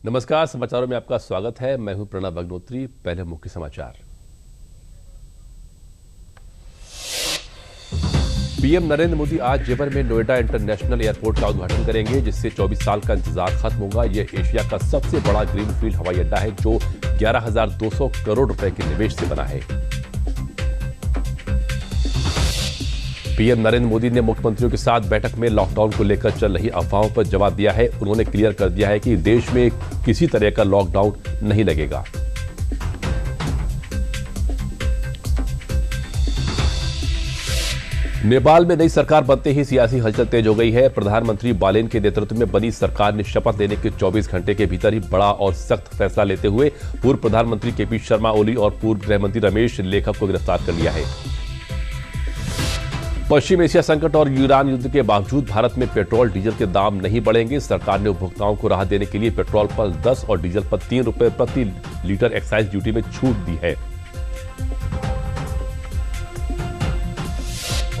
नमस्कार, समाचारों में आपका स्वागत है। मैं हूं प्रणव अग्नोत्री। पहले मुख्य समाचार। पीएम नरेंद्र मोदी आज जेवर में नोएडा इंटरनेशनल एयरपोर्ट का उद्घाटन करेंगे, जिससे 24 साल का इंतजार खत्म होगा। यह एशिया का सबसे बड़ा ग्रीनफील्ड हवाई अड्डा है, जो 11,200 करोड़ रुपए के निवेश से बना है। पीएम नरेंद्र मोदी ने मुख्यमंत्रियों के साथ बैठक में लॉकडाउन को लेकर चल रही अफवाहों पर जवाब दिया है। उन्होंने क्लियर कर दिया है कि देश में किसी तरह का लॉकडाउन नहीं लगेगा। नेपाल में नई सरकार बनते ही सियासी हलचल तेज हो गई है। प्रधानमंत्री बालेन के नेतृत्व में बनी सरकार ने शपथ लेने के 24 घंटे के भीतर ही बड़ा और सख्त फैसला लेते हुए पूर्व प्रधानमंत्री केपी शर्मा ओली और पूर्व गृहमंत्री रमेश लेखक को गिरफ्तार कर लिया है। पश्चिम एशिया संकट और ईरान युद्ध के बावजूद भारत में पेट्रोल डीजल के दाम नहीं बढ़ेंगे। सरकार ने उपभोक्ताओं को राहत देने के लिए पेट्रोल पर 10 और डीजल पर 3 रुपए प्रति लीटर एक्साइज ड्यूटी में छूट दी है।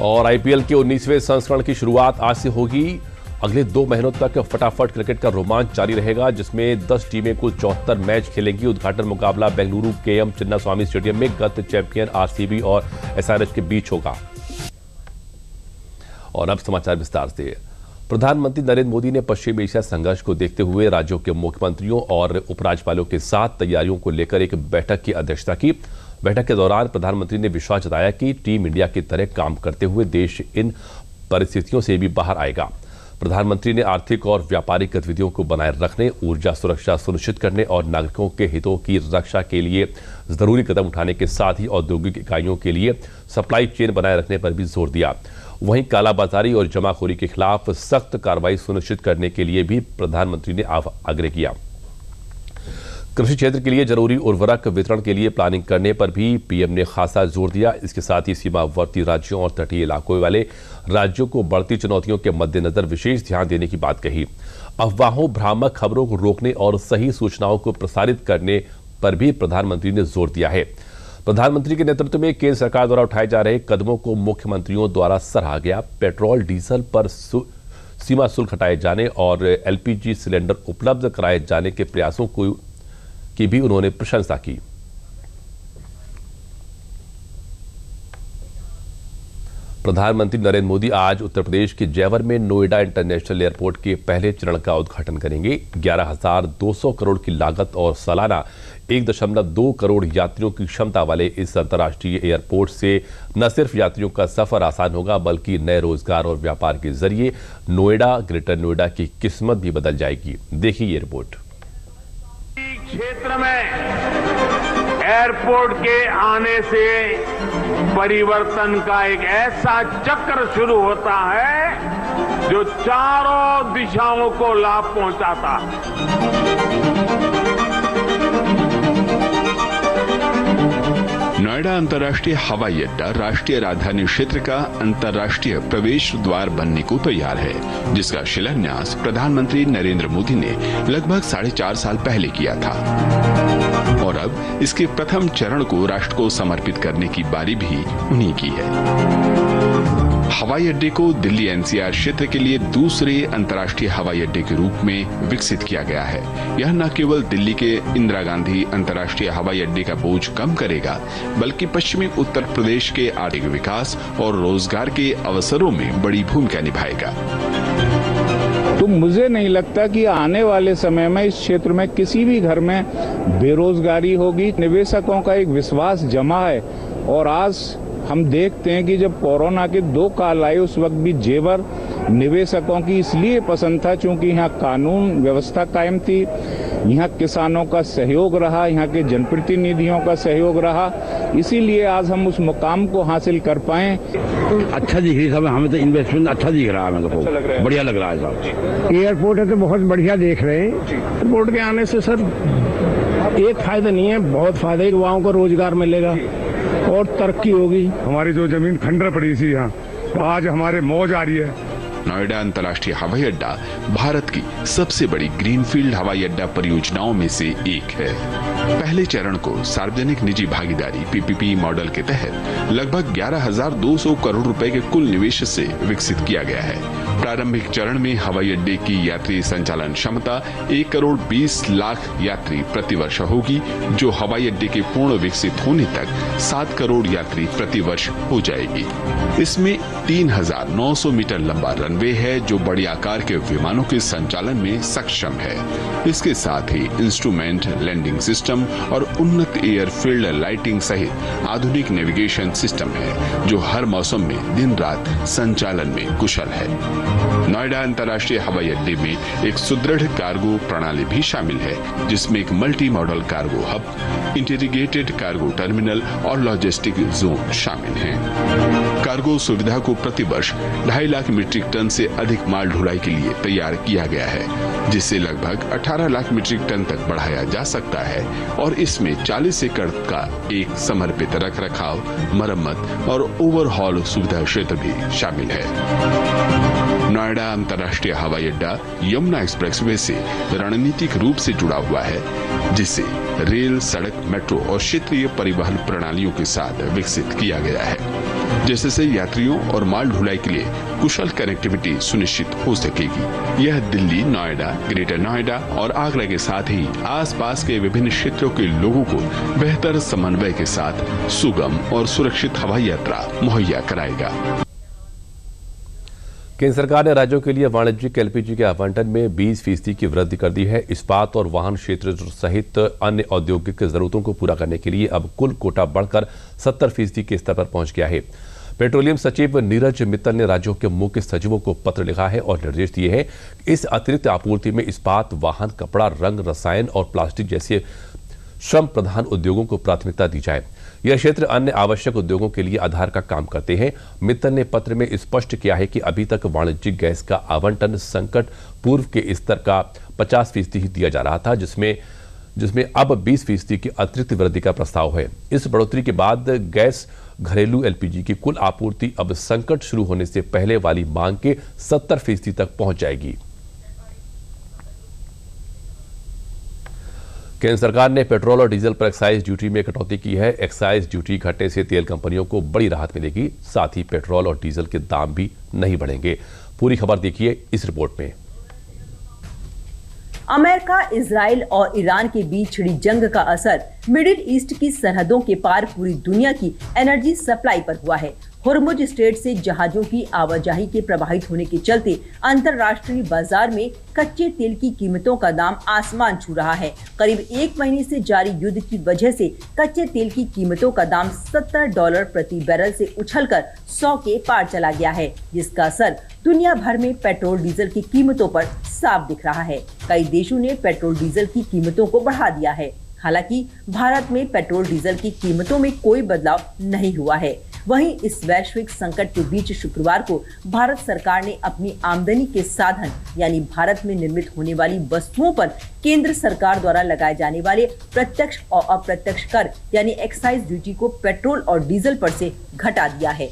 और आईपीएल के 19वें संस्करण की शुरुआत आज से होगी। अगले 2 महीनों तक फटाफट क्रिकेट का रोमांच जारी रहेगा, जिसमें 10 टीमें कुल 74 मैच खेलेंगी। उद्घाटन मुकाबला बेंगलुरु केएम चिन्नास्वामी स्टेडियम में गत चैंपियन आरसीबी और एसआरएच के बीच होगा। और अब समाचार विस्तार से। प्रधानमंत्री नरेंद्र मोदी ने पश्चिम एशिया संघर्ष को देखते हुए राज्यों के मुख्यमंत्रियों और उपराज्यपालों के साथ तैयारियों को लेकर एक बैठक की अध्यक्षता की। बैठक के दौरान प्रधानमंत्री ने विश्वास जताया कि टीम इंडिया की तरह काम करते हुए देश इन परिस्थितियों से भी बाहर आएगा। प्रधानमंत्री ने आर्थिक और व्यापारिक गतिविधियों को बनाए रखने, ऊर्जा सुरक्षा सुनिश्चित करने और नागरिकों के हितों की रक्षा के लिए जरूरी कदम उठाने के साथ ही औद्योगिक इकाइयों के लिए सप्लाई चेन बनाए रखने पर भी जोर दिया। वहीं कालाबाजारी और जमाखोरी के खिलाफ सख्त कार्रवाई सुनिश्चित करने के लिए भी प्रधानमंत्री ने आग्रह किया। कृषि क्षेत्र के लिए जरूरी उर्वरक वितरण के लिए प्लानिंग करने पर भी पीएम ने खासा जोर दिया। इसके साथ ही सीमावर्ती राज्यों और तटीय इलाकों वाले राज्यों को बढ़ती चुनौतियों के मद्देनजर विशेष ध्यान देने की बात कही। अफवाहों, भ्रामक खबरों को रोकने और सही सूचनाओं को प्रसारित करने पर भी प्रधानमंत्री ने जोर दिया है। प्रधानमंत्री के नेतृत्व में केंद्र सरकार द्वारा उठाए जा रहे कदमों को मुख्यमंत्रियों द्वारा सराहा गया। पेट्रोल डीजल पर सीमा शुल्क हटाए जाने और एलपीजी सिलेंडर उपलब्ध कराए जाने के प्रयासों की भी उन्होंने प्रशंसा की। प्रधानमंत्री नरेंद्र मोदी आज उत्तर प्रदेश के जेवर में नोएडा इंटरनेशनल एयरपोर्ट के पहले चरण का उद्घाटन करेंगे। 11,200 करोड़ की लागत और सालाना 1.2 करोड़ यात्रियों की क्षमता वाले इस अंतर्राष्ट्रीय एयरपोर्ट से न सिर्फ यात्रियों का सफर आसान होगा, बल्कि नए रोजगार और व्यापार के जरिए नोएडा, ग्रेटर नोएडा की किस्मत भी बदल जाएगी। देखिए ये रिपोर्ट। क्षेत्र में एयरपोर्ट के आने से परिवर्तन का एक ऐसा चक्र शुरू होता है जो चारों दिशाओं को लाभ पहुंचाता है। नोएडा अंतर्राष्ट्रीय हवाई अड्डा राष्ट्रीय राजधानी क्षेत्र का अंतर्राष्ट्रीय प्रवेश द्वार बनने को तैयार है, जिसका शिलान्यास प्रधानमंत्री नरेंद्र मोदी ने लगभग 4.5 साल पहले किया था। और अब इसके प्रथम चरण को राष्ट्र को समर्पित करने की बारी भी उन्हीं की है। हवाई अड्डे को दिल्ली एनसीआर क्षेत्र के लिए दूसरे अंतर्राष्ट्रीय हवाई अड्डे के रूप में विकसित किया गया है। यह न केवल दिल्ली के इंदिरा गांधी अंतर्राष्ट्रीय हवाई अड्डे का बोझ कम करेगा, बल्कि पश्चिमी उत्तर प्रदेश के आर्थिक विकास और रोजगार के अवसरों में बड़ी भूमिका निभाएगा। तो मुझे नहीं लगता कि आने वाले समय में इस क्षेत्र में किसी भी घर में बेरोजगारी होगी। निवेशकों का एक विश्वास जमा है और आज हम देखते हैं कि जब कोरोना के 2 काल आए, उस वक्त भी जेवर निवेशकों की इसलिए पसंद था क्योंकि यहाँ कानून व्यवस्था कायम थी, यहाँ किसानों का सहयोग रहा, यहाँ के जनप्रतिनिधियों का सहयोग रहा, इसीलिए आज हम उस मुकाम को हासिल कर पाए। अच्छा दिख रही है, हमें तो इन्वेस्टमेंट अच्छा दिख रहा है, हमें तो अच्छा बढ़िया लग रहा है साहब। एयरपोर्ट है तो बहुत बढ़िया देख रहे हैं। एयरपोर्ट के आने से सर एक फायदा नहीं है, बहुत फायदा है। युवाओं को रोजगार मिलेगा और तरक्की होगी। हमारी जो जमीन खंडर पड़ी थी यहाँ, तो आज हमारे मौज आ रही है। नोएडा अंतर्राष्ट्रीय हवाई अड्डा भारत की सबसे बड़ी ग्रीनफील्ड हवाई अड्डा परियोजनाओं में से एक है। पहले चरण को सार्वजनिक निजी भागीदारी पीपीपी मॉडल के तहत लगभग 11,200 करोड़ रुपए के कुल निवेश से विकसित किया गया है प्रारंभिक चरण में हवाई अड्डे की यात्री संचालन क्षमता 1,20,00,000 यात्री प्रतिवर्ष होगी, जो हवाई अड्डे के पूर्ण विकसित होने तक 7 करोड़ यात्री प्रतिवर्ष हो जाएगी। इसमें 3,900 मीटर लंबा रनवे है, जो बड़ी आकार के विमानों के संचालन में सक्षम है। इसके साथ ही इंस्ट्रूमेंट, लैंडिंग सिस्टम और उन्नत एयरफील्ड लाइटिंग सहित आधुनिक नेविगेशन सिस्टम है, जो हर मौसम में दिन रात संचालन में कुशल है। नोएडा अंतर्राष्ट्रीय हवाई अड्डे में एक सुदृढ़ कार्गो प्रणाली भी शामिल है, जिसमें एक multi modal cargo hub, integrated cargo terminal और लॉजिस्टिक जोन शामिल हैं। कार्गो सुविधा को प्रतिवर्ष 2.5 लाख मीट्रिक टन से अधिक माल ढुलाई के लिए तैयार किया गया है, जिसे लगभग 18 लाख मीट्रिक टन तक बढ़ाया जा सकता है और इसमें 40 एकड़ का एक समर्पित रखरखाव, मरम्मत और ओवरहॉल सुविधा क्षेत्र भी शामिल है। नोएडा अंतर्राष्ट्रीय हवाई अड्डा यमुना एक्सप्रेसवे से रणनीतिक रूप से जुड़ा हुआ है, जिसे रेल, सड़क, मेट्रो और क्षेत्रीय परिवहन प्रणालियों के साथ विकसित किया गया है, जिससे यात्रियों और माल ढुलाई के लिए कुशल कनेक्टिविटी सुनिश्चित हो सकेगी। यह दिल्ली, नोएडा, ग्रेटर नोएडा और आगरा के साथ ही आसपास के विभिन्न क्षेत्रों के लोगों को बेहतर समन्वय के साथ सुगम और सुरक्षित हवाई यात्रा मुहैया कराएगा। केंद्र सरकार ने राज्यों के लिए वाणिज्यिक एलपीजी के आवंटन में 20% की वृद्धि कर दी है। इस्पात और वाहन क्षेत्र सहित अन्य औद्योगिक जरूरतों को पूरा करने के लिए अब कुल कोटा बढ़कर 70% के स्तर पर पहुंच गया है। पेट्रोलियम सचिव नीरज मित्तल ने राज्यों के मुख्य सचिवों को पत्र लिखा है और निर्देश दिए हैं कि इस अतिरिक्त आपूर्ति में इस्पात, वाहन, कपड़ा, रंग, रसायन और प्लास्टिक जैसे श्रम प्रधान उद्योगों को प्राथमिकता दी जाए। यह क्षेत्र अन्य आवश्यक उद्योगों के लिए आधार का काम करते हैं। मित्तल ने पत्र में स्पष्ट किया है कि अभी तक वाणिज्यिक गैस का आवंटन संकट पूर्व के स्तर का 50% ही दिया जा रहा था, जिसमें अब 20% की अतिरिक्त वृद्धि का प्रस्ताव है। इस बढ़ोतरी के बाद गैस घरेलू एलपीजी की कुल आपूर्ति अब संकट शुरू होने से पहले वाली मांग के 70% तक पहुंच जाएगी। केंद्र सरकार ने पेट्रोल और डीजल पर एक्साइज ड्यूटी में कटौती की है। एक्साइज ड्यूटी घटने से तेल कंपनियों को बड़ी राहत मिलेगी, साथ ही पेट्रोल और डीजल के दाम भी नहीं बढ़ेंगे। पूरी खबर देखिए इस रिपोर्ट में। अमेरिका, इजराइल और ईरान के बीच छिड़ी जंग का असर मिडिल ईस्ट की सरहदों के पार पूरी दुनिया की एनर्जी सप्लाई पर हुआ है। हुर्मुज स्ट्रेट से जहाजों की आवाजाही के प्रभावित होने के चलते अंतर्राष्ट्रीय बाजार में कच्चे तेल की कीमतों का दाम आसमान छू रहा है। करीब 1 महीने से जारी युद्ध की वजह से कच्चे तेल की कीमतों का दाम $70 प्रति बैरल से उछलकर 100 के पार चला गया है, जिसका असर दुनिया भर में पेट्रोल डीजल की कीमतों पर साफ दिख रहा है। कई देशों ने पेट्रोल डीजल की कीमतों को बढ़ा दिया है। हालांकि भारत में पेट्रोल डीजल की कीमतों में कोई बदलाव नहीं हुआ है। वहीं इस वैश्विक संकट के बीच शुक्रवार को भारत सरकार ने अपनी आमदनी के साधन यानी भारत में निर्मित होने वाली वस्तुओं पर केंद्र सरकार द्वारा लगाए जाने वाले प्रत्यक्ष और अप्रत्यक्ष कर यानी एक्साइज ड्यूटी को पेट्रोल और डीजल पर से घटा दिया है।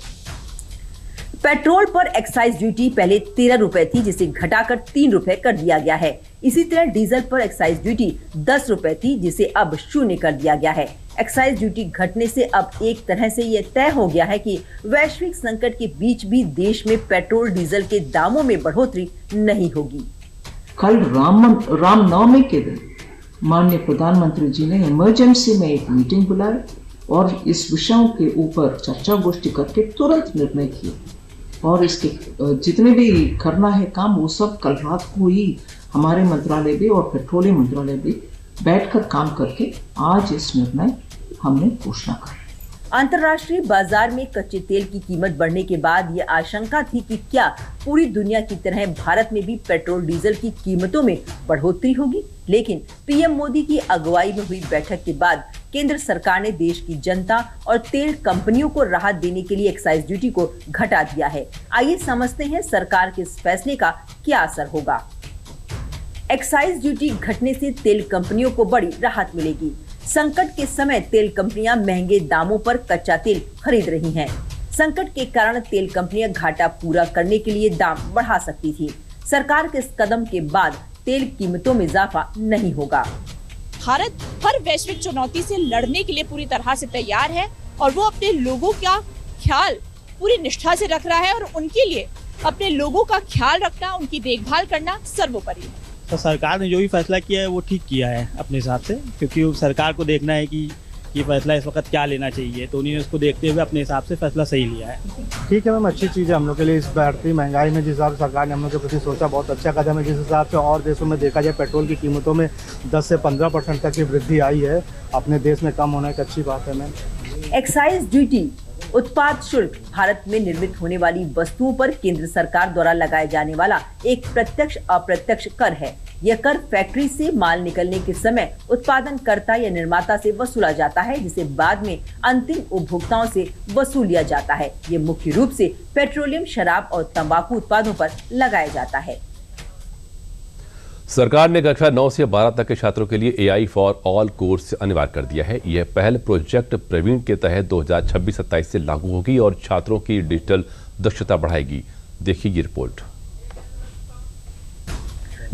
पेट्रोल पर एक्साइज ड्यूटी पहले 13 रुपए थी, जिसे घटाकर 3 रुपए कर दिया गया है। इसी तरह डीजल पर एक्साइज ड्यूटी 10 रुपए थी, जिसे अब 0 कर दिया गया है। एक्साइज ड्यूटी घटने से अब एक तरह से यह तय हो गया है कि वैश्विक संकट के बीच भी देश में पेट्रोल डीजल के दामों में बढ़ोतरी नहीं होगी। कल रामनवमी के दिन माननीय प्रधानमंत्री जी ने इमरजेंसी में एक मीटिंग बुलाई और इस विषयों के ऊपर चर्चा गोष्ठी करके तुरंत निर्णय किए और इसके जितने भी करना है काम वो सब कल रात को ही हमारे मंत्रालय भी और पेट्रोलियम मंत्रालय भी बैठकर काम करके आज इस निर्णय हमने घोषणा कर। अंतर्राष्ट्रीय बाजार में कच्चे तेल की कीमत बढ़ने के बाद ये आशंका थी कि क्या पूरी दुनिया की तरह भारत में भी पेट्रोल डीजल की कीमतों में बढ़ोतरी होगी। लेकिन पीएम मोदी की अगुवाई में हुई बैठक के बाद केंद्र सरकार ने देश की जनता और तेल कंपनियों को राहत देने के लिए एक्साइज ड्यूटी को घटा दिया है। आइए समझते हैं सरकार के इस फैसले का क्या असर होगा। एक्साइज ड्यूटी घटने से तेल कंपनियों को बड़ी राहत मिलेगी। संकट के समय तेल कंपनियां महंगे दामों पर कच्चा तेल खरीद रही हैं। संकट के कारण तेल कंपनियां घाटा पूरा करने के लिए दाम बढ़ा सकती थी। सरकार के इस कदम के बाद तेल कीमतों में इजाफा नहीं होगा। भारत हर वैश्विक चुनौती से लड़ने के लिए पूरी तरह से तैयार है और वो अपने लोगों का ख्याल पूरी निष्ठा से रख रहा है और उनके लिए अपने लोगों का ख्याल रखना, उनकी देखभाल करना सर्वोपरि है। तो सरकार ने जो भी फैसला किया है वो ठीक किया है अपने हिसाब से, क्योंकि सरकार को देखना है कि ये फैसला इस वक्त क्या लेना चाहिए, तो उन्होंने उसको देखते हुए अपने हिसाब से फैसला सही लिया है। ठीक है मैम, अच्छी चीज़ है हम लोग के लिए। इस बढ़ती महंगाई में जिस हिसाब से सरकार ने हम लोग के प्रति सोचा, बहुत अच्छा कदम है। जिस हिसाब से और देशों में देखा जाए पेट्रोल की कीमतों में 10 से 15% तक की वृद्धि आई है, अपने देश में कम होना एक अच्छी बात है मैम। एक्साइज ड्यूटी उत्पाद शुल्क भारत में निर्मित होने वाली वस्तुओं पर केंद्र सरकार द्वारा लगाए जाने वाला एक प्रत्यक्ष अप्रत्यक्ष कर है। यह कर फैक्ट्री से माल निकलने के समय उत्पादनकर्ता या निर्माता से वसूला जाता है, जिसे बाद में अंतिम उपभोक्ताओं से वसूल लिया जाता है। ये मुख्य रूप से पेट्रोलियम, शराब और तंबाकू उत्पादों पर लगाया जाता है। सरकार ने कक्षा 9 से 12 तक के छात्रों के लिए AI फॉर ऑल कोर्स अनिवार्य कर दिया है। यह पहल प्रोजेक्ट प्रवीण के तहत 2026-27 से लागू होगी और छात्रों की डिजिटल दक्षता बढ़ाएगी। देखिए ये रिपोर्ट।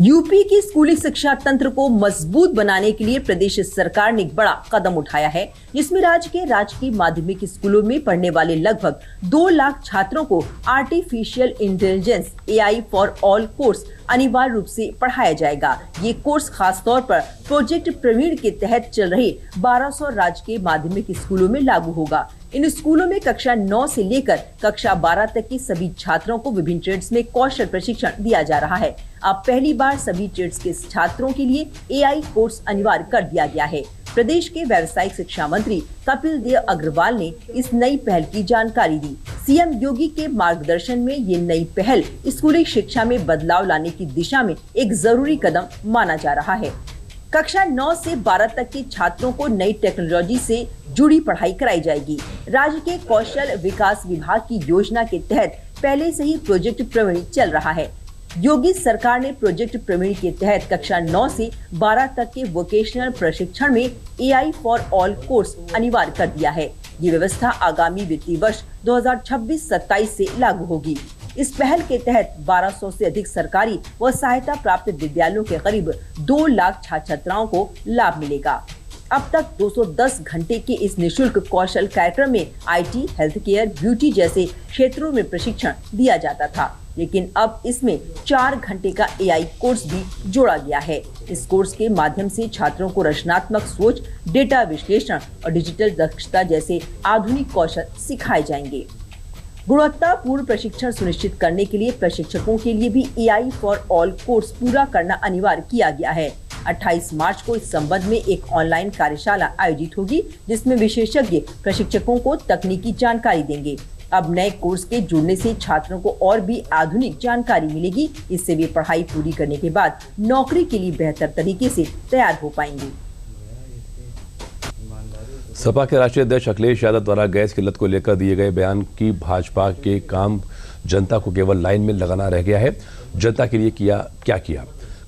यूपी की स्कूली शिक्षा तंत्र को मजबूत बनाने के लिए प्रदेश सरकार ने एक बड़ा कदम उठाया है, जिसमें राज्य के राजकीय माध्यमिक स्कूलों में पढ़ने वाले लगभग 2 लाख छात्रों को artificial intelligence AI for all course अनिवार्य रूप से पढ़ाया जाएगा। ये कोर्स खास तौर पर प्रोजेक्ट प्रवीण के तहत चल रहे 1200 राजकीय माध्यमिक स्कूलों में लागू होगा। इन स्कूलों में कक्षा 9 से लेकर कक्षा 12 तक के सभी छात्रों को विभिन्न ट्रेड्स में कौशल प्रशिक्षण दिया जा रहा है। अब पहली बार सभी ट्रेड्स के छात्रों के लिए AI कोर्स अनिवार्य कर दिया गया है। प्रदेश के व्यावसायिक शिक्षा मंत्री कपिल देव अग्रवाल ने इस नई पहल की जानकारी दी। सीएम योगी के मार्गदर्शन में ये नई पहल स्कूली शिक्षा में बदलाव लाने की दिशा में एक जरूरी कदम माना जा रहा है। कक्षा 9 से 12 तक के छात्रों को नई टेक्नोलॉजी से जुड़ी पढ़ाई कराई जाएगी। राज्य के कौशल विकास विभाग की योजना के तहत पहले से ही प्रोजेक्ट प्रवीण चल रहा है। योगी सरकार ने प्रोजेक्ट प्रवीण के तहत कक्षा 9 से 12 तक के वोकेशनल प्रशिक्षण में AI फॉर ऑल कोर्स अनिवार्य कर दिया है। ये व्यवस्था आगामी वित्तीय वर्ष 2026-27 से लागू होगी। इस पहल के तहत 1200 से अधिक सरकारी व सहायता प्राप्त विद्यालयों के करीब 2 लाख छात्र छात्राओं को लाभ मिलेगा। अब तक 210 घंटे के इस निशुल्क कौशल कार्यक्रम में IT, हेल्थ केयर, ब्यूटी जैसे क्षेत्रों में प्रशिक्षण दिया जाता था, लेकिन अब इसमें 4 घंटे का AI कोर्स भी जोड़ा गया है। इस कोर्स के माध्यम से छात्रों को रचनात्मक सोच, डेटा विश्लेषण और डिजिटल दक्षता जैसे आधुनिक कौशल सिखाए जाएंगे। गुणवत्तापूर्ण प्रशिक्षण सुनिश्चित करने के लिए प्रशिक्षकों के लिए भी AI फॉर ऑल कोर्स पूरा करना अनिवार्य किया गया है। 28 मार्च को इस संबंध में एक ऑनलाइन कार्यशाला आयोजित होगी, जिसमें विशेषज्ञ प्रशिक्षकों को तकनीकी जानकारी देंगे। अब नए कोर्स के जुड़ने से छात्रों को और भी आधुनिक जानकारी मिलेगी। इससे वे पढ़ाई पूरी करने के बाद नौकरी के लिए बेहतर तरीके से तैयार हो पाएंगे। सपा के राष्ट्रीय अध्यक्ष अखिलेश यादव द्वारा गैस किल्लत को लेकर दिए गए बयान की भाजपा के काम जनता को केवल लाइन में लगाना रह गया है, जनता के लिए क्या किया।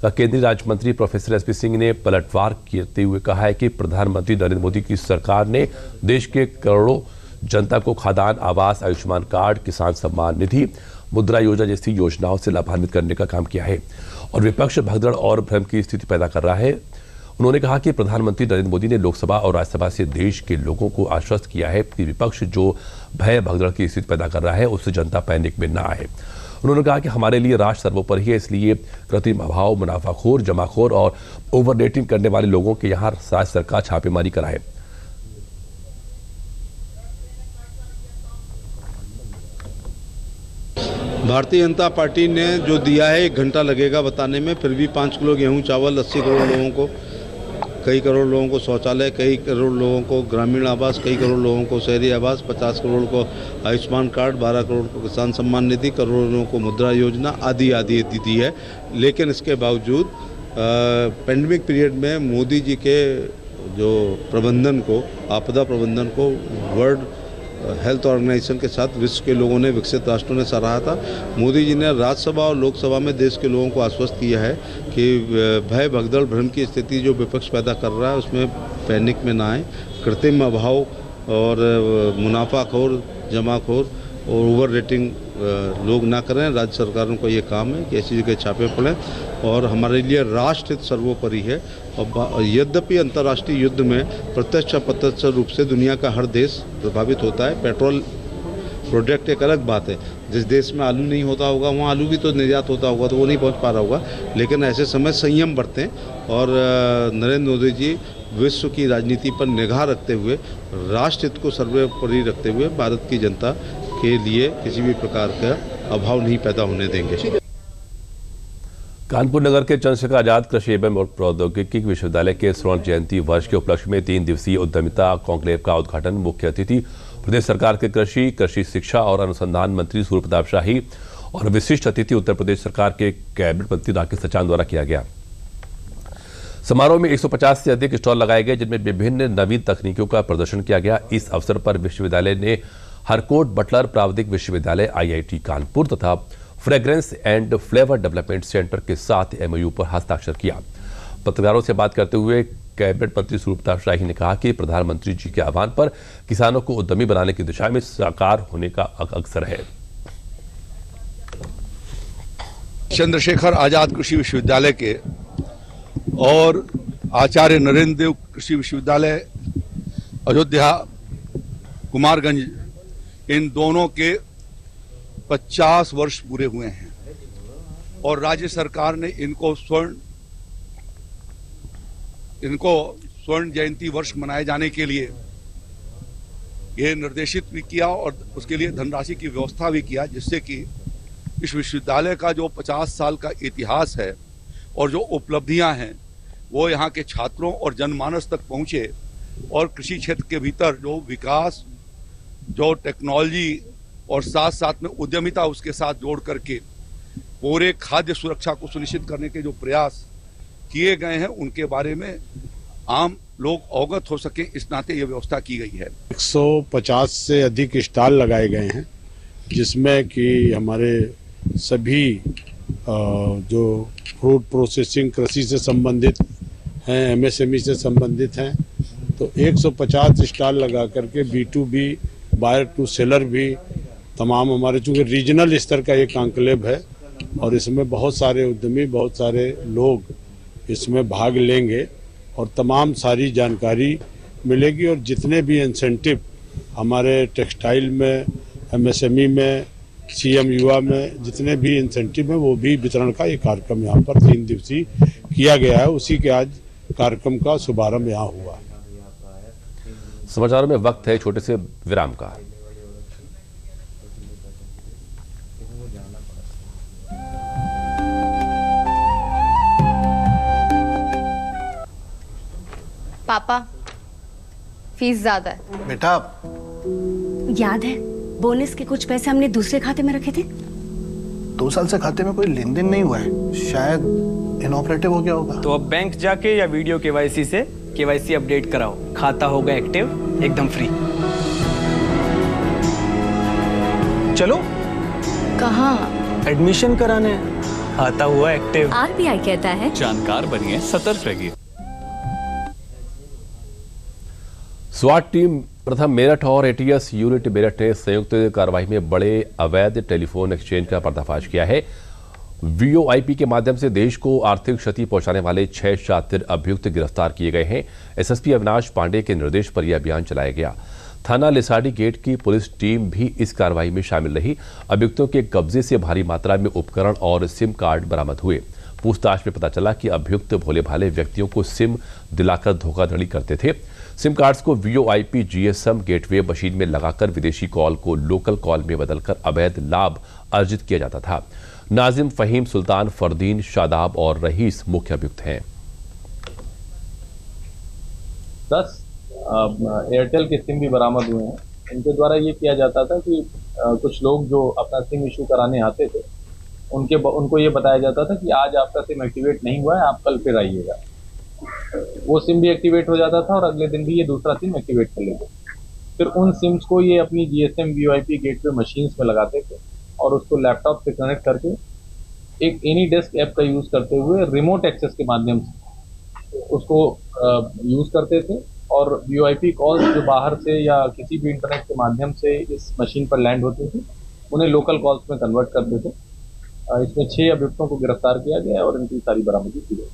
केंद्रीय राज्य मंत्री प्रोफेसर SP सिंह ने पलटवार करते हुए कहा है कि प्रधानमंत्री नरेंद्र मोदी की सरकार ने देश के करोड़ों जनता को खाद्यान्न, आवास, आयुष्मान कार्ड, किसान सम्मान निधि, मुद्रा योजना जैसी योजनाओं से लाभान्वित करने का काम किया है और विपक्ष भगदड़ और भ्रम की स्थिति पैदा कर रहा है। उन्होंने कहा कि प्रधानमंत्री नरेंद्र मोदी ने लोकसभा और राज्यसभा से देश के लोगों को आश्वस्त किया है कि विपक्ष जो भय भगदड़ की स्थिति पैदा कर रहा है उससे जनता पैनिक में न आए। उन्होंने कहा कि हमारे लिए राष्ट्र सर्वोपरि है, इसलिए कृत्रिम अभाव, मुनाफाखोर, जमाखोर और ओवर रेटिंग करने वाले लोगों के यहाँ राज्य सरकार छापेमारी कराए। भारतीय जनता पार्टी ने जो दिया है 1 घंटा लगेगा बताने में, फिर भी 5 किलो गेहूं, चावल, 80 करोड़ लोगों को, कई करोड़ लोगों को शौचालय, कई करोड़ लोगों को ग्रामीण आवास, कई करोड़ लोगों को शहरी आवास, 50 करोड़ को आयुष्मान कार्ड, 12 करोड़ को किसान सम्मान निधि, करोड़ों लोगों को मुद्रा योजना आदि आदि दी है। लेकिन इसके बावजूद पैंडेमिक पीरियड में मोदी जी के जो प्रबंधन को, आपदा प्रबंधन को वर्ल्ड हेल्थ ऑर्गेनाइजेशन के साथ विश्व के लोगों ने, विकसित राष्ट्रों ने सराहा था। मोदी जी ने राज्यसभा और लोकसभा में देश के लोगों को आश्वस्त किया है कि भय भगदड़ भ्रम की स्थिति जो विपक्ष पैदा कर रहा है उसमें पैनिक में ना आए, कृत्रिम अभाव और मुनाफाखोर, जमाखोर और ओवर रेटिंग लोग ना करें। राज्य सरकारों का ये काम है कि ऐसी जगह छापे पड़ें और हमारे लिए राष्ट्र हित सर्वोपरि है। और यद्यपि अंतर्राष्ट्रीय युद्ध में प्रत्यक्ष अप्रत्यक्ष रूप से दुनिया का हर देश प्रभावित होता है, पेट्रोल प्रोडक्ट एक अलग बात है। जिस देश में आलू नहीं होता होगा वहाँ आलू भी तो निर्यात होता होगा, तो वो नहीं पहुँच पा रहा होगा। लेकिन ऐसे समय संयम बरतें और नरेंद्र मोदी जी विश्व की राजनीति पर निगाह रखते हुए, राष्ट्र हित को सर्वोपरि रखते हुए भारत की जनता के लिए किसी भी प्रकार का अभाव नहीं पैदा होने देंगे। कानपुर नगर के चंद्रशेखर आजाद कृषि एवं प्रौद्योगिकी विश्वविद्यालय के स्वर्ण जयंती वर्ष के उपलक्ष्य में 3 दिवसीय उद्यमिता कॉन्क्लेव का उद्घाटन मुख्य अतिथि प्रदेश सरकार के कृषि शिक्षा और अनुसंधान मंत्री सूर्य प्रताप शाही और विशिष्ट अतिथि उत्तर प्रदेश सरकार के कैबिनेट मंत्री राकेश सचान द्वारा किया गया। समारोह में 150 से अधिक स्टॉल लगाए गए, जिनमें विभिन्न नवीन तकनीकों का प्रदर्शन किया गया। इस अवसर पर विश्वविद्यालय ने हरकोट बटलर प्राविधिक विश्वविद्यालय IIT कानपुर तथा fragrance and flavour development centre के साथ MOU पर हस्ताक्षर किया। पत्रकारों से बात करते हुए कैबिनेट मंत्री सूर्य प्रताप शाही ने कहा कि प्रधानमंत्री जी के आह्वान पर किसानों को उद्यमी बनाने की दिशा में साकार होने का अवसर है। चंद्रशेखर आजाद कृषि विश्वविद्यालय के और आचार्य नरेंद्र देव कृषि विश्वविद्यालय अयोध्या कुमारगंज, इन दोनों के 50 वर्ष पूरे हुए हैं और राज्य सरकार ने इनको स्वर्ण जयंती वर्ष मनाए जाने के लिए ये निर्देशित भी किया और उसके लिए धनराशि की व्यवस्था भी किया, जिससे कि इस विश्वविद्यालय का जो 50 साल का इतिहास है और जो उपलब्धियां हैं वो यहाँ के छात्रों और जनमानस तक पहुँचे और कृषि क्षेत्र के भीतर जो विकास, जो टेक्नोलॉजी और साथ साथ में उद्यमिता उसके साथ जोड़ करके पूरे खाद्य सुरक्षा को सुनिश्चित करने के जो प्रयास किए गए हैं उनके बारे में आम लोग अवगत हो सके, इस नाते ये व्यवस्था की गई है। 150 से अधिक स्टॉल लगाए गए हैं, जिसमें कि हमारे सभी जो फ्रूट प्रोसेसिंग कृषि से संबंधित हैं, MSME से संबंधित हैं, तो 150 स्टॉल लगा करके B2B बायर टू सेलर भी तमाम हमारे, चूँकि रीजनल स्तर का ये कॉन्क्लेव है और इसमें बहुत सारे उद्यमी, बहुत सारे लोग इसमें भाग लेंगे और तमाम सारी जानकारी मिलेगी और जितने भी इंसेंटिव हमारे टेक्सटाइल में, MSME में, CM युवा में जितने भी इंसेंटिव हैं वो भी वितरण का ये कार्यक्रम यहाँ पर 3 दिवसीय किया गया है। उसी के आज कार्यक्रम का शुभारंभ यहाँ हुआ। समाचारों में वक्त है छोटे से विराम का। पापा, फीस ज्यादा है। बेटा, याद है बोनस के कुछ पैसे हमने दूसरे खाते में रखे थे? 2 साल से खाते में कोई लेन देन नहीं हुआ है, शायद इनऑपरेटिव हो गया होगा। तो अब बैंक जाके या वीडियो KYC से KYC अपडेट कराओ, खाता होगा एक्टिव, एकदम फ्री। चलो। कहाँ? एडमिशन कराने। आता हुआ एक्टिव। RBI कहता है जानकार बनिए, सतर्क रहिए। स्वाट टीम प्रथम मेरठ और ATS यूनिट मेरठ ने संयुक्त कार्रवाई में बड़े अवैध टेलीफोन एक्सचेंज का पर्दाफाश किया है। VoIP के माध्यम से देश को आर्थिक क्षति पहुंचाने वाले 6 शातिर अभियुक्त गिरफ्तार किए गए हैं। SSP अविनाश पांडे के निर्देश पर यह अभियान चलाया गया। थाना लिसाड़ी गेट की पुलिस टीम भी इस कार्रवाई में शामिल रही। अभियुक्तों के कब्जे से भारी मात्रा में उपकरण और सिम कार्ड बरामद हुए। पूछताछ में पता चला कि अभियुक्त भोले भाले व्यक्तियों को सिम दिलाकर धोखाधड़ी करते थे। सिम कार्ड्स को VoIP GSM गेटवे मशीन में लगाकर विदेशी कॉल को लोकल कॉल में बदलकर अवैध लाभ अर्जित किया जाता था। नाजिम, फहीम, सुल्तान, फरदीन, शादाब और रईस मुख्य अभियुक्त हैं। 10 एयरटेल के सिम भी बरामद हुए हैं। इनके द्वारा ये किया जाता था कि कुछ लोग जो अपना सिम इशू कराने आते थे उनको ये बताया जाता था कि आज आपका सिम एक्टिवेट नहीं हुआ है, आप कल फिर आइएगा। वो सिम भी एक्टिवेट हो जाता था और अगले दिन भी ये दूसरा सिम एक्टिवेट कर लेते। फिर उन सिम्स को ये अपनी GSM VoIP गेटवे मशीन्स में लगाते थे और उसको लैपटॉप से कनेक्ट करके एक एनीडेस्क ऐप का यूज करते हुए रिमोट एक्सेस के माध्यम से उसको यूज करते थे और VoIP कॉल्स जो बाहर से या किसी भी इंटरनेट के माध्यम से इस मशीन पर लैंड होती थी उन्हें लोकल कॉल्स में कन्वर्ट करते थे। इसमें 6 अभियुक्तों को गिरफ्तार किया गया और इनकी सारी बरामदगी की गई।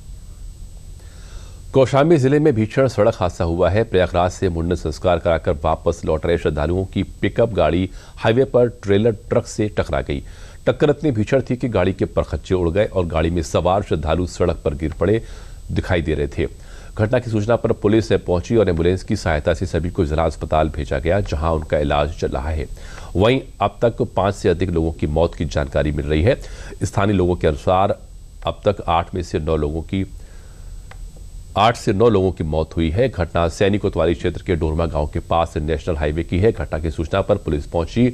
कौशाम्बी जिले में भीषण सड़क हादसा हुआ है। प्रयागराज से मुंडन संस्कार कराकर वापस लौट रहे श्रद्धालुओं की पिकअप गाड़ी हाईवे पर ट्रेलर ट्रक से टकरा गई। टक्कर इतनी भीषण थी कि गाड़ी के परखच्चे उड़ गए और गाड़ी में सवार श्रद्धालु सड़क पर गिर पड़े दिखाई दे रहे थे। घटना की सूचना पर पुलिस पहुंची और एम्बुलेंस की सहायता से सभी को जिला अस्पताल भेजा गया, जहां उनका इलाज चल रहा है। वहीं अब तक 5 से अधिक लोगों की मौत की जानकारी मिल रही है। स्थानीय लोगों के अनुसार अब तक 8 से 9 लोगों की मौत हुई है। घटना सैनी कोतवाली क्षेत्र के डोरमा गांव के पास नेशनल हाईवे की है। घटना की सूचना पर पुलिस पहुंची।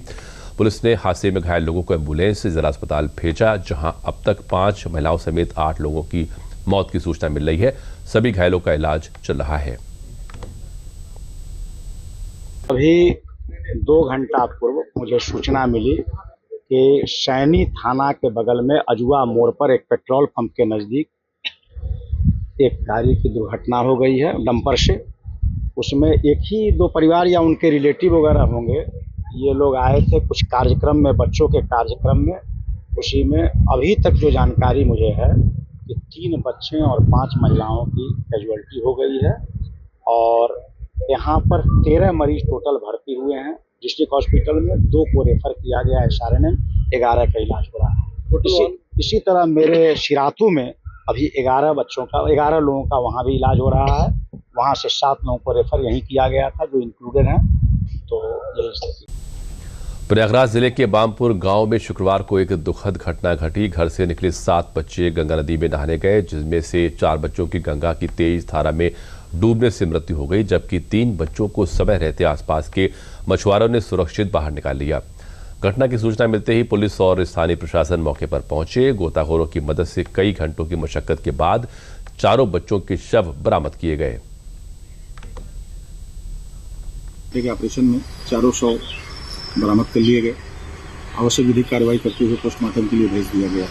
पुलिस ने हादसे में घायल लोगों को एम्बुलेंस से जिला अस्पताल भेजा, जहां अब तक 5 महिलाओं समेत 8 लोगों की मौत की सूचना मिल रही है। सभी घायलों का इलाज चल रहा है। अभी 2 घंटा पूर्व मुझे सूचना मिली कि सैनी थाना के बगल में अजुआ मोड़ पर एक पेट्रोल पंप के नज़दीक एक गाड़ी की दुर्घटना हो गई है डंपर से। उसमें एक ही 2 परिवार या उनके रिलेटिव वगैरह होंगे, ये लोग आए थे कुछ कार्यक्रम में, बच्चों के कार्यक्रम में। उसी में अभी तक जो जानकारी मुझे है कि 3 बच्चे और 5 महिलाओं की कैजुअल्टी हो गई है और यहाँ पर 13 मरीज टोटल भर्ती हुए हैं डिस्ट्रिक्ट हॉस्पिटल में। 2 को रेफर किया गया है SRNM, 11 का इलाज हो रहा है। इसी तरह मेरे शिरातू में अभी 11 लोगों का वहाँ भी इलाज हो रहा है। वहाँ से 7 लोगों को रेफर यहीं किया गया था जो इंक्लूडेड हैं। तो यही स्थिति। प्रयागराज जिले के बामपुर गांव में शुक्रवार को एक दुखद घटना घटी। घर से निकले 7 बच्चे गंगा नदी में नहाने गए, जिसमें से 4 बच्चों की गंगा की तेज धारा में डूबने से मृत्यु हो गई, जबकि 3 बच्चों को समय रहते आसपास के मछुआरों ने सुरक्षित बाहर निकाल लिया। घटना की सूचना मिलते ही पुलिस और स्थानीय प्रशासन मौके पर पहुंचे। गोताखोरों की मदद से कई घंटों की मशक्कत के बाद चारों बच्चों के शव बरामद किए गए। ऑपरेशन में चारों शव बरामद कर लिए गए। आवश्यक विधिक कार्रवाई करते हुए पोस्टमार्टम के लिए भेज दिया गया।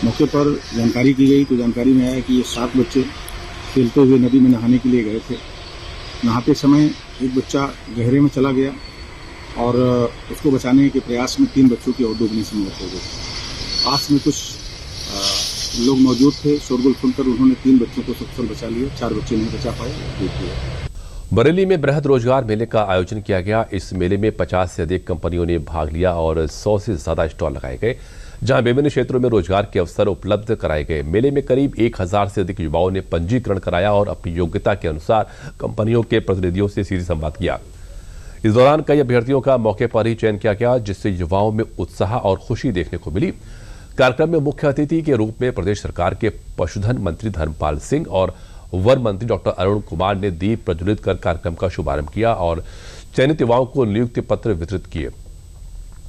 मौके पर जानकारी की गई तो जानकारी में आया कि ये 7 बच्चे खेलते हुए नदी में नहाने के लिए गए थे। नहाते समय एक बच्चा गहरे में चला गया और उसको बचाने के प्रयास में 3 बच्चों की और डूबने से मौत हो गई। पास में कुछ लोग मौजूद थे, शोरगुल सुनकर उन्होंने 3 बच्चों को सकुशल बचा लिया। 4 बच्चे नहीं बचा पाए, डूब गए। बरेली में बृहद रोजगार मेले का आयोजन किया गया। इस मेले में 50 से अधिक कंपनियों ने भाग लिया और 100 से ज्यादा स्टॉल लगाए गए, जहां विभिन्न क्षेत्रों में रोजगार के अवसर उपलब्ध कराए गए। मेले में करीब 1000 से अधिक युवाओं ने पंजीकरण कराया और अपनी योग्यता के अनुसार कंपनियों के प्रतिनिधियों से सीधे संवाद किया। इस दौरान कई अभ्यर्थियों का मौके पर ही चयन किया गया, जिससे युवाओं में उत्साह और खुशी देखने को मिली। कार्यक्रम में मुख्य अतिथि के रूप में प्रदेश सरकार के पशुधन मंत्री धर्मपाल सिंह और वन मंत्री डॉक्टर अरुण कुमार ने दीप प्रज्वलित कर कार्यक्रम का शुभारंभ किया और चयनित युवाओं को नियुक्ति पत्र वितरित किए।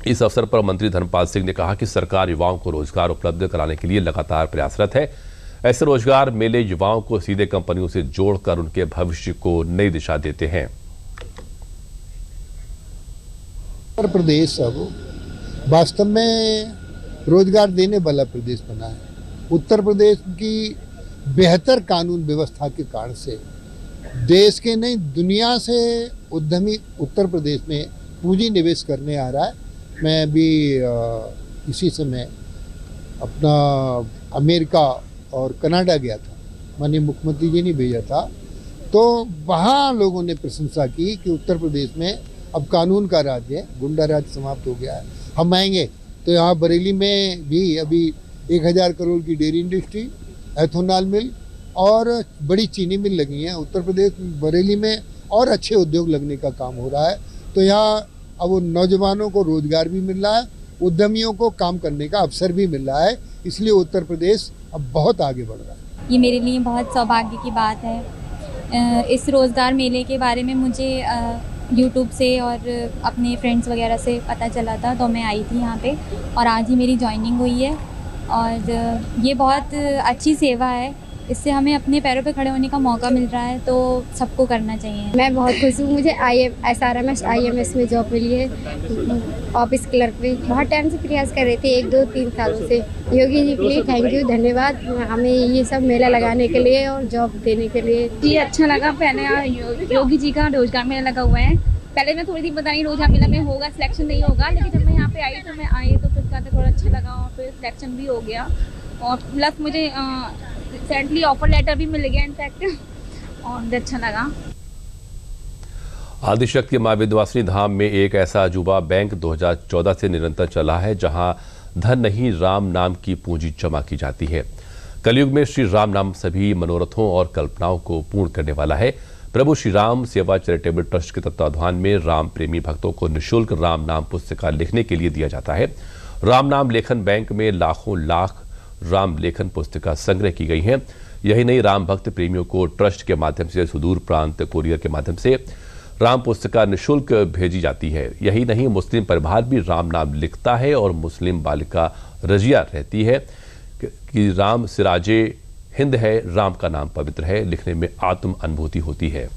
इस अवसर पर मंत्री धर्मपाल सिंह ने कहा कि सरकार युवाओं को रोजगार उपलब्ध कराने के लिए लगातार प्रयासरत है। ऐसे रोजगार मेले युवाओं को सीधे कंपनियों से जोड़कर उनके भविष्य को नई दिशा देते हैं। उत्तर प्रदेश अब वास्तव में रोजगार देने वाला प्रदेश बना है। उत्तर प्रदेश की बेहतर कानून व्यवस्था के कारण से देश के नहीं दुनिया से उद्यमी उत्तर प्रदेश में पूंजी निवेश करने आ रहा है। मैं भी इसी समय अपना अमेरिका और कनाडा गया था, माननीय मुख्यमंत्री जी ने भेजा था, तो वहाँ लोगों ने प्रशंसा की कि उत्तर प्रदेश में अब कानून का राज्य है, गुंडा राज समाप्त हो गया है, हम आएंगे। तो यहाँ बरेली में भी अभी 1000 करोड़ की डेयरी इंडस्ट्री, एथोनॉल मिल और बड़ी चीनी मिल लगी हैं। उत्तर प्रदेश बरेली में और अच्छे उद्योग लगने का काम हो रहा है। तो यहाँ अब नौजवानों को रोजगार भी मिल रहा है, उद्यमियों को काम करने का अवसर भी मिल रहा है, इसलिए उत्तर प्रदेश अब बहुत आगे बढ़ रहा है। ये मेरे लिए बहुत सौभाग्य की बात है। इस रोज़गार मेले के बारे में मुझे यूट्यूब से और अपने फ्रेंड्स वगैरह से पता चला था, तो मैं आई थी यहाँ पे और आज ही मेरी जॉइनिंग हुई है। और ये बहुत अच्छी सेवा है, इससे हमें अपने पैरों पे खड़े होने का मौका मिल रहा है, तो सबको करना चाहिए। मैं बहुत खुश हूँ, मुझे SRMS IMS में जॉब मिली है, ऑफिस क्लर्क में। बहुत टाइम से प्रयास कर रहे थे, 1, 2, 3 सालों से। योगी जी के लिए थैंक यू, धन्यवाद हमें ये सब मेला लगाने के लिए और जॉब देने के लिए। जी अच्छा लगा। पहले योगी जी का रोजगार मेला लगा हुआ है। पहले मैं थोड़ी सी पता नहीं रोजगार मेला में होगा, सिलेक्शन नहीं होगा, लेकिन जब मैं यहाँ पे आई तो मैं आई तो फिर थोड़ा अच्छा लगा और फिर सिलेक्शन भी हो गया। और प्लस मुझे रिसेंटली ऑफर लेटर भी मिल गया इनफैक्ट, और अच्छा लगा। आदिशक्ति मां विंध्यवासिनी धाम में एक ऐसा अजूबा बैंक 2014 से निरंतर चला है जहां धन नहीं राम नाम की पूंजी जमा की जाती है। कलयुग में श्री राम नाम सभी मनोरथों और कल्पनाओं को पूर्ण करने वाला है। प्रभु श्री राम सेवा चैरिटेबल ट्रस्ट के तत्वाधान में राम प्रेमी भक्तों को निःशुल्क राम नाम पुस्तिका लिखने के लिए दिया जाता है। राम नाम लेखन बैंक में लाखों लाख राम लेखन पुस्तिका संग्रह की गई हैं। यही नहीं, राम भक्त प्रेमियों को ट्रस्ट के माध्यम से सुदूर प्रांत कोरियर के माध्यम से राम पुस्तिका निःशुल्क भेजी जाती है। यही नहीं, मुस्लिम परिवार भी राम नाम लिखता है और मुस्लिम बालिका रजिया रहती है कि राम सिराजे हिंद है, राम का नाम पवित्र है, लिखने में आत्म अनुभूति होती है।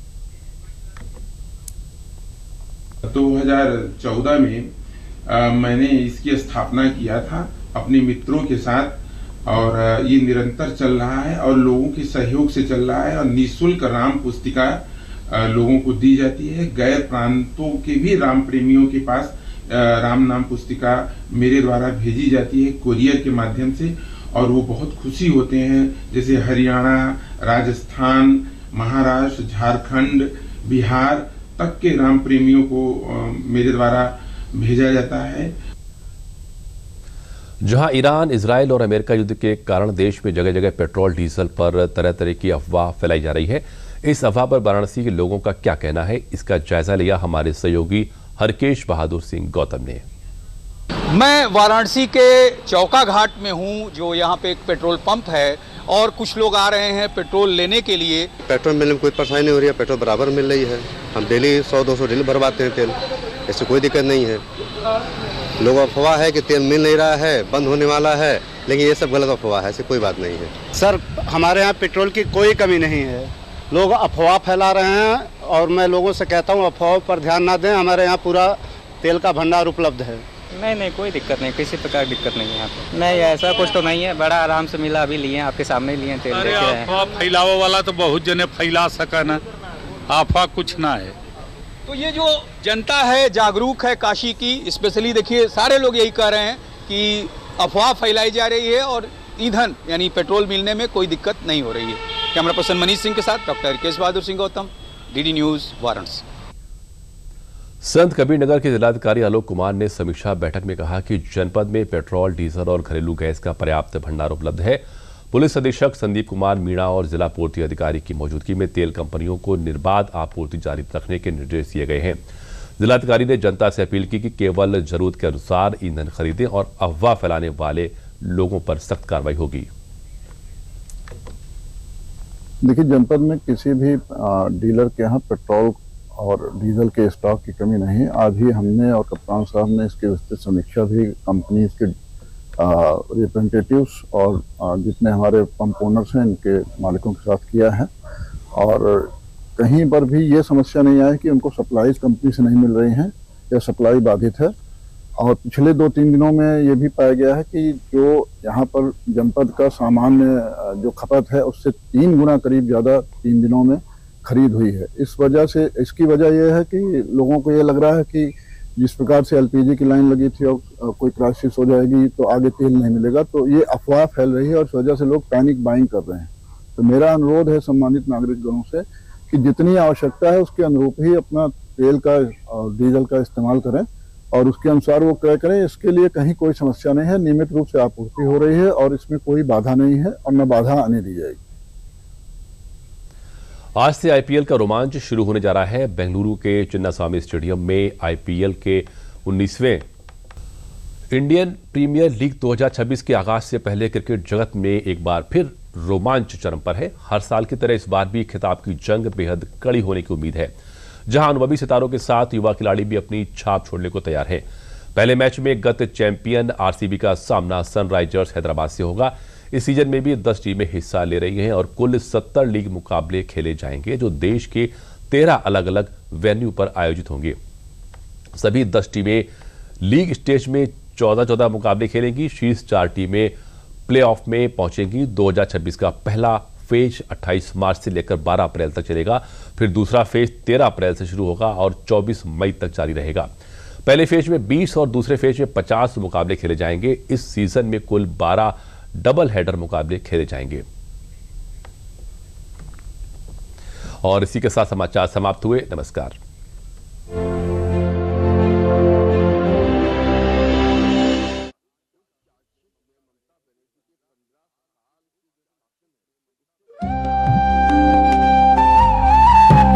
2014 में मैंने इसकी स्थापना किया था अपने मित्रों के साथ, और ये निरंतर चल रहा है और लोगों के सहयोग से चल रहा है। और निःशुल्क राम पुस्तिका लोगों को दी जाती है। गैर प्रांतों के भी राम प्रेमियों के पास राम नाम पुस्तिका मेरे द्वारा भेजी जाती है कुरियर के माध्यम से, और वो बहुत खुशी होते हैं। जैसे हरियाणा, राजस्थान, महाराष्ट्र, झारखंड, बिहार तक के राम प्रेमियों को मेरे द्वारा भेजा जाता है। जहां ईरान, इजराइल और अमेरिका युद्ध के कारण देश में जगह जगह पेट्रोल डीजल पर तरह तरह की अफवाह फैलाई जा रही है। इस अफवाह पर वाराणसी के लोगों का क्या कहना है, इसका जायजा लिया हमारे सहयोगी हरकेश बहादुर सिंह गौतम ने। मैं वाराणसी के चौका घाट में हूं, जो यहाँ पे एक पेट्रोल पंप है, और कुछ लोग आ रहे हैं पेट्रोल लेने के लिए। पेट्रोल मिलने में कोई परेशानी नहीं हो रही है, पेट्रोल बराबर मिल रही है। हम डेली 100-200 डेली भरवाते हैं तेल, ऐसे कोई दिक्कत नहीं है। लोग अफवाह है कि तेल मिल नहीं रहा है, बंद होने वाला है, लेकिन ये सब गलत अफवाह है, ऐसी कोई बात नहीं है। सर, हमारे यहाँ पेट्रोल की कोई कमी नहीं है, लोग अफवाह फैला रहे हैं, और मैं लोगों से कहता हूँ अफवाह पर ध्यान ना दें। हमारे यहाँ पूरा तेल का भंडार उपलब्ध है। नहीं, कोई दिक्कत नहीं, किसी प्रकार की दिक्कत नहीं है यहाँ पे। नहीं, ऐसा कुछ तो नहीं है, बड़ा आराम से मिला, अभी लिए आपके सामने लिए तेल। अरे अफवाह फैलावे वाला तो बहुत जने फैला सका ना, अफवाह कुछ ना है। तो ये जो जनता है जागरूक है काशी की, स्पेशली देखिए सारे लोग यही कह रहे हैं कि अफवाह फैलाई जा रही है और ईंधन यानी पेट्रोल मिलने में कोई दिक्कत नहीं हो रही है। कैमरा पर्सन मनीष सिंह के साथ doctor Harkesh Bahadur Singh Gautam, DD news, Varanasi. संत कबीर नगर के जिलाधिकारी आलोक कुमार ने समीक्षा बैठक में कहा कि जनपद में पेट्रोल, डीजल और घरेलू गैस का पर्याप्त भंडार उपलब्ध है। पुलिस अधीक्षक संदीप कुमार मीणा और जिला पूर्ति अधिकारी की मौजूदगी में तेल कंपनियों को निर्बाध आपूर्ति जारी रखने के निर्देश दिए गए हैं। जिलाधिकारी ने जनता से अपील की कि केवल जरूरत के अनुसार ईंधन खरीदें और अफवाह फैलाने वाले लोगों पर सख्त कार्रवाई होगी। देखिए, जनपद में किसी भी डीलर के यहाँ पेट्रोल और डीजल के स्टॉक की कमी नहीं। आज ही हमने और कप्तान साहब ने इसकी विस्तृत समीक्षा भी कंपनीज के रिप्रेजेंटेटिव्स और जितने हमारे पंप ओनर्स हैं इनके मालिकों के साथ किया है, और कहीं पर भी ये समस्या नहीं आई कि उनको सप्लाईज कंपनी से नहीं मिल रही हैं या सप्लाई बाधित है। और पिछले 2-3 दिनों में ये भी पाया गया है कि जो यहाँ पर जनपद का सामान्य जो खपत है उससे 3 गुना करीब ज़्यादा 3 दिनों में खरीद हुई है। इस वजह से, इसकी वजह यह है कि लोगों को ये लग रहा है कि जिस प्रकार से एलपीजी की लाइन लगी थी और कोई क्राइसिस हो जाएगी तो आगे तेल नहीं मिलेगा, तो ये अफवाह फैल रही है और इस वजह से लोग पैनिक बाइंग कर रहे हैं। तो मेरा अनुरोध है सम्मानित नागरिकगणों से कि जितनी आवश्यकता है उसके अनुरूप ही अपना तेल का और डीजल का इस्तेमाल करें और उसके अनुसार वो क्रय करें। इसके लिए कहीं कोई समस्या नहीं है, नियमित रूप से आपूर्ति हो रही है और इसमें कोई बाधा नहीं है और न बाधा आने दी जाएगी। आज से आईपीएल का रोमांच शुरू होने जा रहा है। बेंगलुरु के चिन्नास्वामी स्टेडियम में आईपीएल के 19वें इंडियन प्रीमियर लीग 2026 के आगाज से पहले क्रिकेट जगत में एक बार फिर रोमांच चरम पर है। हर साल की तरह इस बार भी खिताब की जंग बेहद कड़ी होने की उम्मीद है, जहां अनुभवी सितारों के साथ युवा खिलाड़ी भी अपनी छाप छोड़ने को तैयार है। पहले मैच में गत चैंपियन आरसीबी का सामना सनराइजर्स हैदराबाद से होगा। इस सीजन में भी 10 टीमें हिस्सा ले रही हैं और कुल 70 लीग मुकाबले खेले जाएंगे, जो देश के 13 अलग अलग वेन्यू पर आयोजित होंगे। सभी 10 टीमें लीग स्टेज में 14-14 मुकाबले खेलेंगी। शीर्ष 4 टीमें प्लेऑफ में पहुंचेंगी। 2026 का पहला फेज 28 मार्च से लेकर 12 अप्रैल तक चलेगा। फिर दूसरा फेज 13 अप्रैल से शुरू होगा और 24 मई तक जारी रहेगा। पहले फेज में 20 और दूसरे फेज में 50 मुकाबले खेले जाएंगे। इस सीजन में कुल 12 डबल हेडर मुकाबले खेले जाएंगे। और इसी के साथ समाचार समाप्त हुए। नमस्कार।